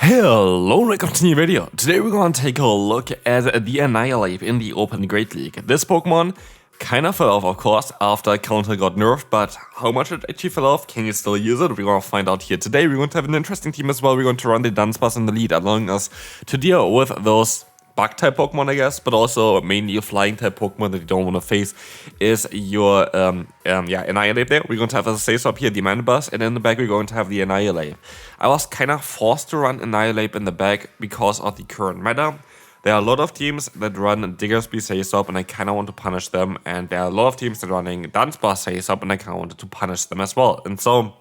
Hello and welcome to the new video. Today we're going to take a look at the Annihilape in the Open Great League. This Pokemon kind of fell off, of course, after counter got nerfed, but how much it actually fell off, can you still use it? We're going to find out here today. We're going to have an interesting team as well. We're going to run the Dunsparce in the lead, allowing us to deal with those bug-type Pokemon, I guess, but also mainly a flying-type Pokemon that you don't want to face is your Annihilape there. We're going to have, as I say, so up here the Dunsparce, and in the back we're going to have the Annihilape. I was kind of forced to run Annihilape in the back because of the current meta. There are a lot of teams that run Diggersby Say-Stop, and I kind of want to punish them, and there are a lot of teams that are running Dunsparce Say-Stop, and I kind of wanted to punish them as well. And so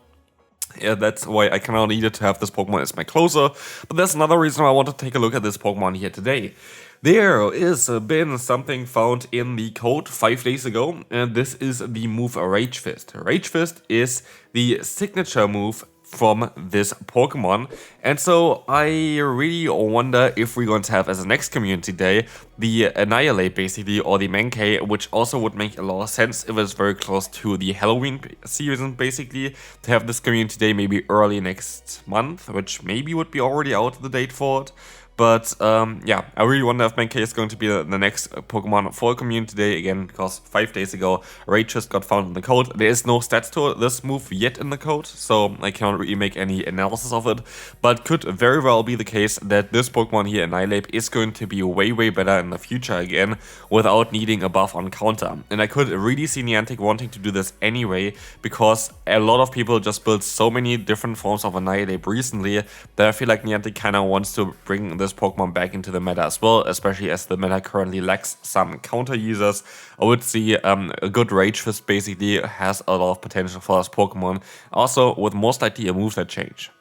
yeah, that's why I kind of needed to have this Pokemon as my closer. But there's another reason why I want to take a look at this Pokemon here today. There is been something found in the code 5 days ago, and this is the move Rage Fist. Rage Fist is the signature move from this Pokemon, and so I really wonder if we're going to have as a next community day the Annihilape basically, or the Mankey, which also would make a lot of sense if it's very close to the Halloween season basically, to have this community day maybe early next month, which maybe would be already out of the date for it. But yeah, I really wonder if Mankey is going to be the next Pokemon for a community day again, because 5 days ago Rage Fist got found in the code. There is no stats to this move yet in the code, so I cannot really make any analysis of it. But could very well be the case that this Pokemon here, Annihilape, is going to be way better in the future again, without needing a buff on counter. And I could really see Niantic wanting to do this anyway, because a lot of people just built so many different forms of Annihilape recently that I feel like Niantic kind of wants to bring this Pokemon back into the meta as well, especially as the meta currently lacks some counter users. I would see a good Rage Fist basically has a lot of potential for this Pokemon, also with most likely a moveset change.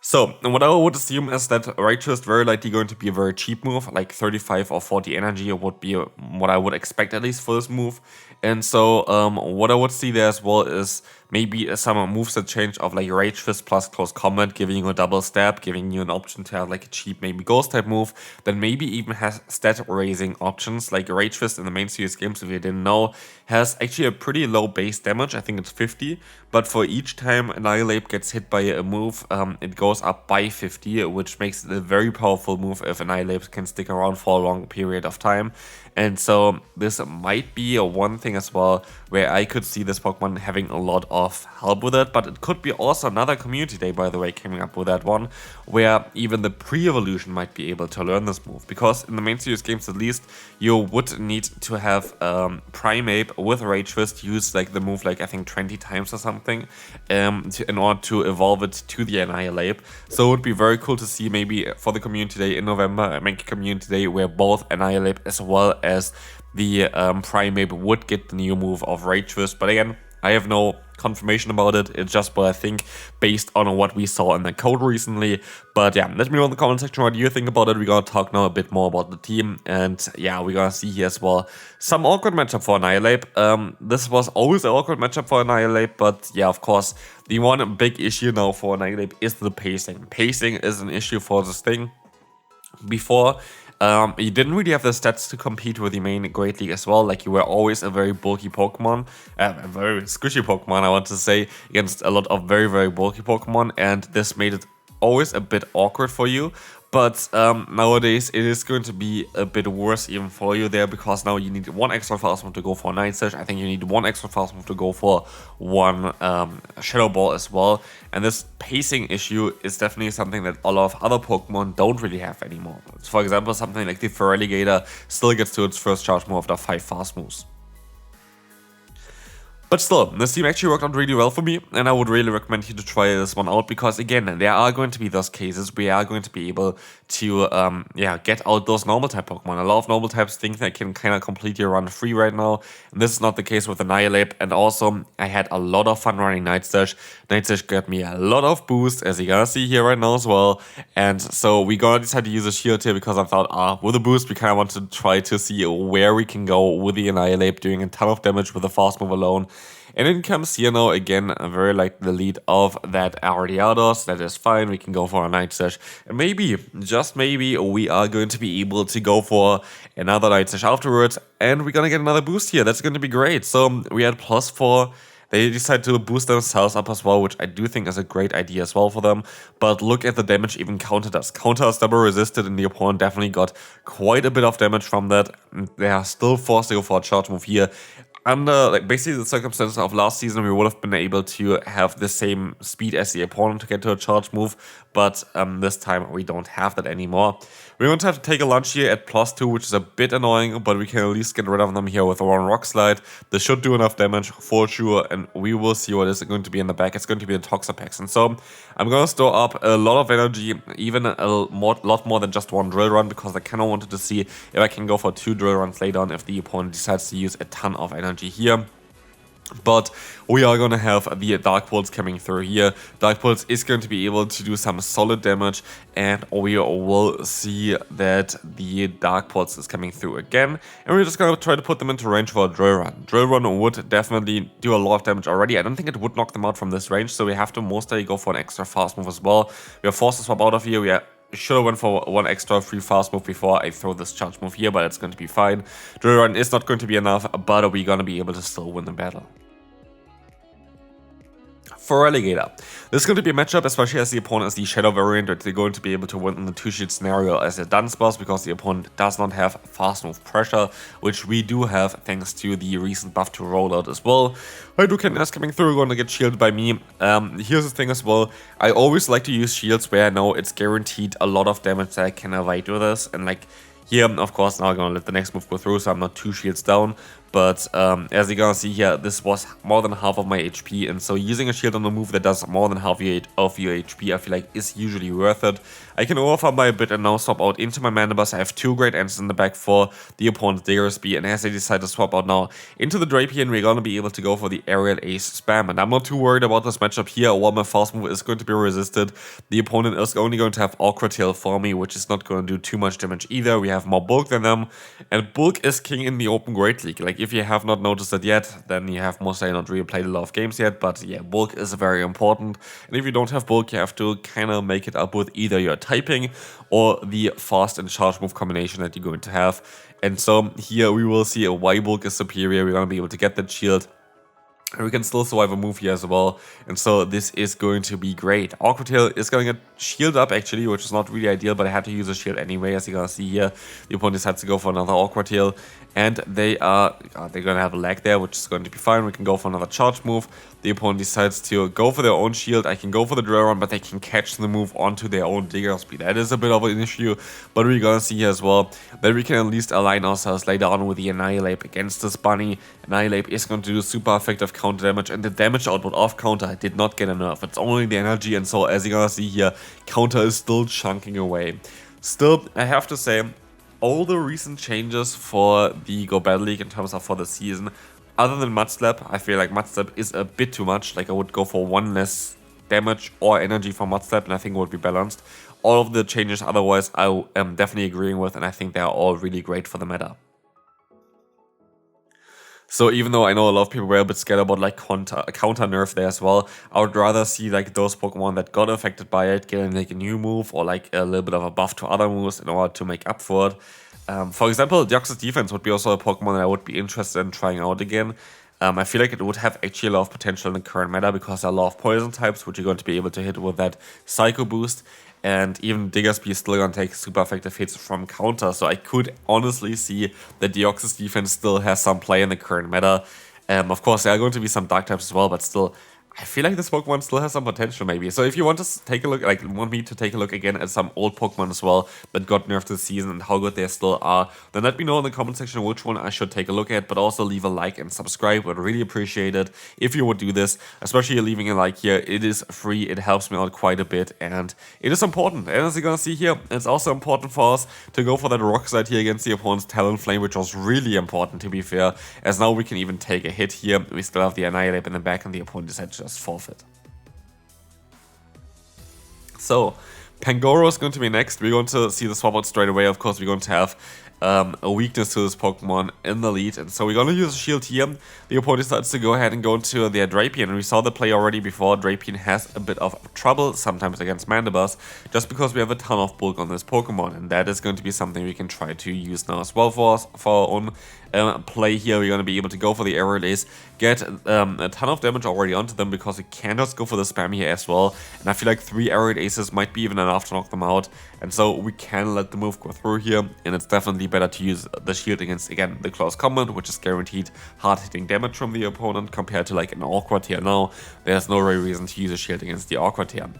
So, what I would assume is that Rage Fist very likely going to be a very cheap move, like 35 or 40 energy would be what I would expect at least for this move. And so, what I would see there as well is maybe some moveset change of like Rage Fist plus Close Combat, giving you a double stab, giving you an option to have like a cheap maybe Ghost type move, then maybe even has stat raising options. Like Rage Fist in the main series games, if you didn't know, has actually a pretty low base damage, I think it's 50, but for each time Annihilape gets hit by a move, it goes up by 50, which makes it a very powerful move if Annihilape can stick around for a long period of time. And so this might be one thing as well where I could see this Pokemon having a lot of help with it, but it could be also another community day, by the way, coming up with that one, where even the pre-evolution might be able to learn this move, because in the main series games at least, you would need to have Primeape with Rage Fist use like the move like I think 20 times or something in order to evolve it to the Annihilape. So it would be very cool to see maybe for the community day in November, make a community day where both Annihilape as well as the Primeape would get the new move of Rage Fist. But again, I have no confirmation about it, it's just what I think based on what we saw in the code recently. But yeah, let me know in the comment section what you think about it. We're gonna talk now a bit more about the team, and yeah, we're gonna see here as well some awkward matchup for Annihilape. This was always an awkward matchup for Annihilape, but yeah, of course, the one big issue now for Annihilape is the pacing. Pacing is an issue for this thing. Before, you didn't really have the stats to compete with the main Great League as well. Like, you were always a very bulky Pokemon, a very squishy Pokemon, I want to say, against a lot of very bulky Pokemon, and this made it always a bit awkward for you. But nowadays it is going to be a bit worse even for you there, because now you need one extra fast move to go for a Night Slash. I think you need one extra fast move to go for one Shadow Ball as well. And this pacing issue is definitely something that a lot of other Pokemon don't really have anymore. For example, something like the Feraligatr still gets to its first charge move after 5 fast moves. But still, this team actually worked out really well for me, and I would really recommend you to try this one out, because again, there are going to be those cases where you are going to be able to get out those normal type Pokemon. A lot of normal types think they can kind of completely run free right now, and this is not the case with Annihilape. And also, I had a lot of fun running Night Slash. Night Slash got me a lot of boost, as you gonna see here right now as well. And so we gonna decide to use a shield here, because I thought, with a boost, we kind of want to try to see where we can go with the Annihilape, doing a ton of damage with a fast move alone. And in comes here now again, very like the lead of that Arados. That is fine, we can go for a Night Slash. And maybe, just maybe, we are going to be able to go for another Night Slash afterwards. And we're gonna get another boost here, that's going to be great. So we had +4 They decide to boost themselves up as well, which I do think is a great idea as well for them. But look at the damage even Counter does. Counter is double resisted, and the opponent definitely got quite a bit of damage from that. And they are still forced to go for a charge move here. Under like basically the circumstances of last season, we would have been able to have the same speed as the opponent to get to a charge move, but this time we don't have that anymore. We're going to have to take a lunge here at +2, which is a bit annoying, but we can at least get rid of them here with one Rock Slide. This should do enough damage for sure, and we will see what is going to be in the back. It's going to be the Toxapex, and so I'm going to store up a lot of energy, even a lot more than just one drill run, because I kind of wanted to see if I can go for 2 drill runs later on if the opponent decides to use a ton of energy here. But we are going to have the Dark Pulse coming through here. Dark Pulse is going to be able to do some solid damage, and we will see that the Dark Pulse is coming through again. And we're just going to try to put them into range for a Drill Run. Drill Run would definitely do a lot of damage already. I don't think it would knock them out from this range, so we have to mostly go for an extra fast move as well. We are forced to swap out of here. We should have went for one extra free fast move before I throw this charge move here, but it's going to be fine. Drill Run is not going to be enough, but we're going to be able to still win the battle. For Alligator, this is going to be a matchup, especially as the opponent is the Shadow variant, that they're going to be able to win in the 2-shield scenario as a Dunsparce, because the opponent does not have fast move pressure, which we do have thanks to the recent buff to rollout as well. Hadouken is coming through, going to get shielded by me. Here's the thing as well, I always like to use shields where I know it's guaranteed a lot of damage that I can avoid with this, and like here, of course, now I'm going to let the next move go through, so I'm not 2 shields down. But as you're going to see here, this was more than half of my HP. And so using a shield on a move that does more than half of your HP, I feel like is usually worth it. I can overfarm by a bit and now swap out into my mana bus. I have 2 great answers in the back for the opponent's Diggersby. And as I decide to swap out now into the Drapion, we're going to be able to go for the Aerial Ace spam. And I'm not too worried about this matchup here. While my fast move is going to be resisted, the opponent is only going to have Awkward Tail for me, which is not going to do too much damage either. We have more bulk than them. And bulk is king in the Open Great League. Like, if you have not noticed it yet, then you have mostly not really played a lot of games yet, but yeah, bulk is very important. And if you don't have bulk, you have to kind of make it up with either your typing or the fast and charge move combination that you're going to have. And so here we will see why bulk is superior. We're going to be able to get that shield. And we can still survive a move here as well. And so this is going to be great. Awkward Tail is going to get shielded up actually, which is not really ideal, but I had to use a shield anyway. As you're going to see here, the opponent decides to go for another Awkward Tail. And they're going to have a lag there, which is going to be fine. We can go for another charge move. The opponent decides to go for their own shield. I can go for the drill run, but they can catch the move onto their own Diggersby. That is a bit of an issue, but we're going to see here as well that we can at least align ourselves later on with the Annihilape against this bunny. Annihilape is going to do super effective counter damage, and the damage output of counter did not get a nerf. It's only the energy, and so as you're going to see here, counter is still chunking away. Still, I have to say, all the recent changes for the Go Battle League in terms of for the season, other than Mud Slap, I feel like Mud Slap is a bit too much. Like, I would go for 1 less damage or energy for Mud Slap, and I think it would be balanced. All of the changes otherwise I am definitely agreeing with, and I think they are all really great for the meta. So even though I know a lot of people were a bit scared about like counter nerf there as well, I would rather see like those Pokemon that got affected by it getting like a new move or like a little bit of a buff to other moves in order to make up for it. For example, Deoxys Defense would be also a Pokemon that I would be interested in trying out again. I feel like it would have actually a lot of potential in the current meta because there are a lot of poison types which you're going to be able to hit with that Psycho boost. And even Diggersby is still going to take super effective hits from counter. So I could honestly see that Deoxys Defense still has some play in the current meta. Of course, there are going to be some dark types as well, but still, I feel like this Pokemon still has some potential maybe. So if you want to take a look, like want me to take a look again at some old Pokemon as well that got nerfed this season and how good they still are, then let me know in the comment section which one I should take a look at, but also leave a like and subscribe. I'd really appreciate it if you would do this, especially leaving a like here. It is free, it helps me out quite a bit, and it is important. And as you're gonna see here, it's also important for us to go for that Rock Slide here against the opponent's Talonflame, which was really important to be fair, as now we can even take a hit here. We still have the Annihilape in the back and the opponent decides to just forfeit. So, Pangoro is going to be next. We're going to see the swap out straight away. Of course, we're going to have a weakness to this Pokemon in the lead, and so we're gonna use a shield here. The opponent decides to go ahead and go into their Drapion, and we saw the play already before. Drapion has a bit of trouble sometimes against Mandibuzz, just because we have a ton of bulk on this Pokemon, and that is going to be something we can try to use now as well for our own play here. We're going to be able to go for the Aerial Ace, get a ton of damage already onto them, because we can just go for the spam here as well, and I feel like 3 Aerial Aces might be even enough to knock them out, and so we can let the move go through here, and it's definitely better to use the shield against, again, the close combat, which is guaranteed hard-hitting damage from the opponent, compared to like an awkward here now. There's no real reason to use a shield against the awkward here.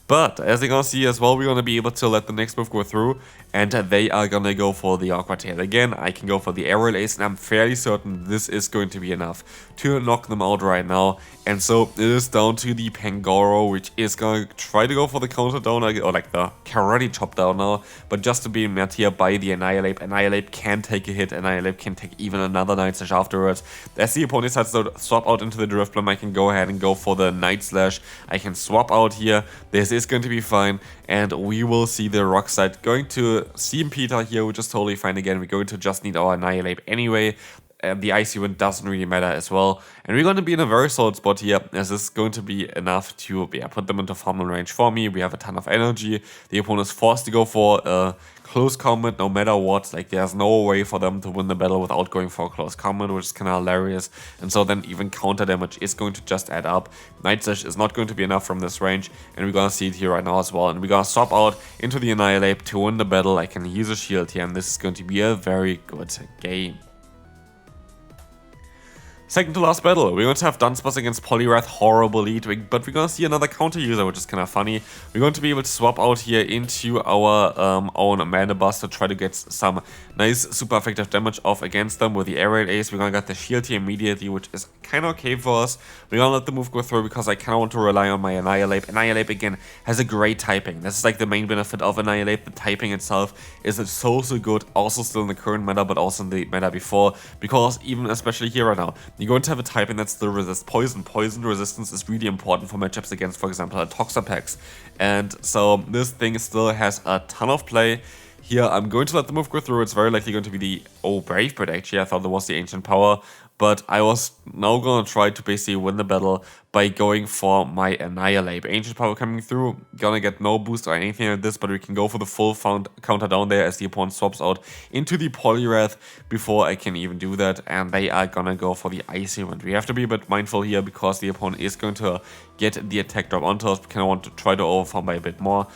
But as you're gonna see as well, we're gonna be able to let the next move go through, and they are gonna go for the Awkward Tail again. I can go for the Aerial Ace, and I'm fairly certain this is going to be enough to knock them out right now. And so it is down to the Pangoro, which is gonna try to go for the counter down, or like the karate chop down now, but just to be met here by the Annihilape. Annihilape can take a hit, Annihilape can take even another Night Slash afterwards. As the opponent decides to swap out into the Drifblim, I can go ahead and go for the Night Slash. I can swap out here. This is going to be fine, and we will see the Rock Slide going to Steam-Peter here, which is totally fine. Again, we're going to just need our Annihilape anyway. The Icy Wind doesn't really matter as well, and we're going to be in a very solid spot here, as this is going to be enough to put them into farmland range for me. We have a ton of energy. The opponent is forced to go for close combat no matter what. Like, there's no way for them to win the battle without going for close combat, which is kind of hilarious, and so then even counter damage is going to just add up. Night Slash is not going to be enough from this range, and we're gonna see it here right now as well, and we're gonna swap out into the Annihilape to win the battle. I can use a shield here, and this is going to be a very good game. Second to last battle, we're going to have Dunsparce against Poliwrath, horrible lead, but we're going to see another counter user, which is kind of funny. We're going to be able to swap out here into our own Mandibuzz to try to get some nice super effective damage off against them with the Aerial Ace. We're going to get the shield here immediately, which is kind of okay for us. We're going to let the move go through because I kind of want to rely on my Annihilape. Annihilape, again, has a great typing. This is like the main benefit of Annihilape. The typing itself is so good, also still in the current meta, but also in the meta before, because even especially here right now, you're going to have a typing that still resists poison. Poison resistance is really important for matchups against, for example, a Toxapex. And so this thing still has a ton of play. Here, I'm going to let the move go through. It's very likely going to be the Brave Bird, actually. I thought that was the Ancient Power. But I was now going to try to basically win the battle by going for my Annihilape. Ancient Power coming through, gonna get no boost or anything like this, but we can go for the full counter down there as the opponent swaps out into the Poliwrath before I can even do that, and they are gonna go for the Icy Wind. We have to be a bit mindful here because the opponent is going to get the attack drop onto us. We kind of want to try to overfarm by a bit more.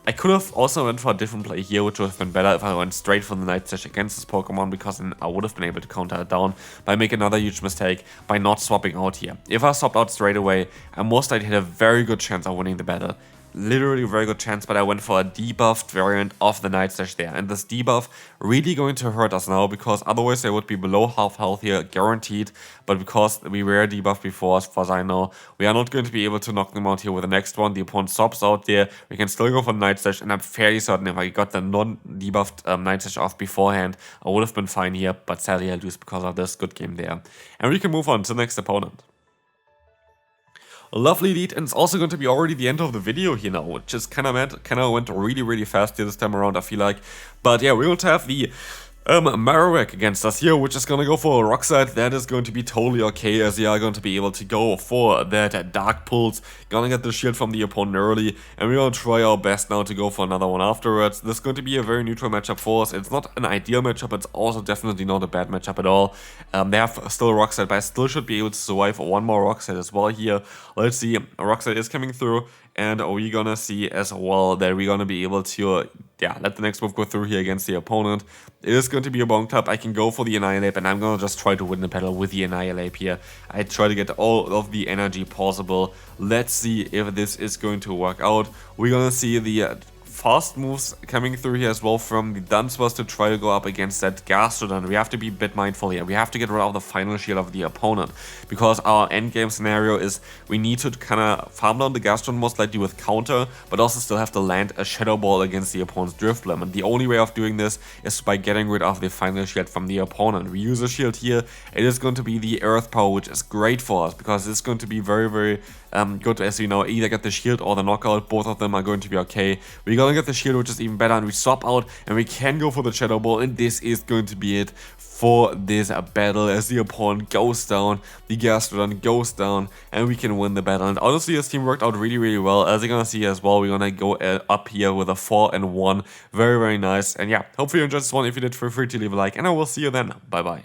I could have also went for a different play here, which would have been better if I went straight for the Night Slash against this Pokemon, because then I would have been able to counter it down, but I make another huge mistake by not swapping out here. If I swapped out straight away, I most likely had a very good chance of winning the battle. Literally a very good chance, but I went for a debuffed variant of the Night Slash there, and this debuff really going to hurt us now, because otherwise they would be below half health here, guaranteed, but because we were debuffed before, as far as I know, we are not going to be able to knock them out here with the next one. The opponent stops out there, we can still go for the Night Slash, and I'm fairly certain if I got the non-debuffed Night Slash off beforehand, I would have been fine here, but sadly I lose because of this good game there. And we can move on to the next opponent. A lovely lead, and it's also going to be already the end of the video here now, which is kind of mad. Kind of went really fast here this time around, I feel like. But yeah, we're going to have the Marowak against us here, which is going to go for a Rock Slide. That is going to be totally okay, as we are going to be able to go for that Dark Pulse. Gonna get the shield from the opponent early, and we're going to try our best now to go for another one afterwards. This is going to be a very neutral matchup for us. It's not an ideal matchup, it's also definitely not a bad matchup at all. They have still a Rock Slide, but I still should be able to survive one more Rock Slide as well here. Let's see, a Rock Slide is coming through, and we're gonna see as well that we're gonna be able to let the next move go through here against the opponent. It is going to be a Bonk Tap. I can go for the Annihilape, and I'm gonna just try to win the battle with the Annihilape here. I try to get all of the energy possible. Let's see if this is going to work out. We're gonna see the fast moves coming through here as well from the Dunsparce to try to go up against that Gastrodon. We have to be a bit mindful here. We have to get rid of the final shield of the opponent, because our endgame scenario is we need to kind of farm down the Gastrodon most likely with counter, but also still have to land a Shadow Ball against the opponent's Drifblim. And the only way of doing this is by getting rid of the final shield from the opponent. We use a shield here. It is going to be the Earth Power, which is great for us because it's going to be very good, as we know, either get the shield or the knockout. Both of them are going to be okay. We're going get the shield, which is even better, and we swap out, and we can go for the Shadow Ball, and this is going to be it for this battle as the opponent goes down, the Gastrodon goes down, and we can win the battle. And honestly, this team worked out really well. As you're gonna see as well, we're gonna go up here with a 4-1. Very nice. And yeah, hopefully you enjoyed this one. If you did, feel free to leave a like, and I will see you then. Bye bye.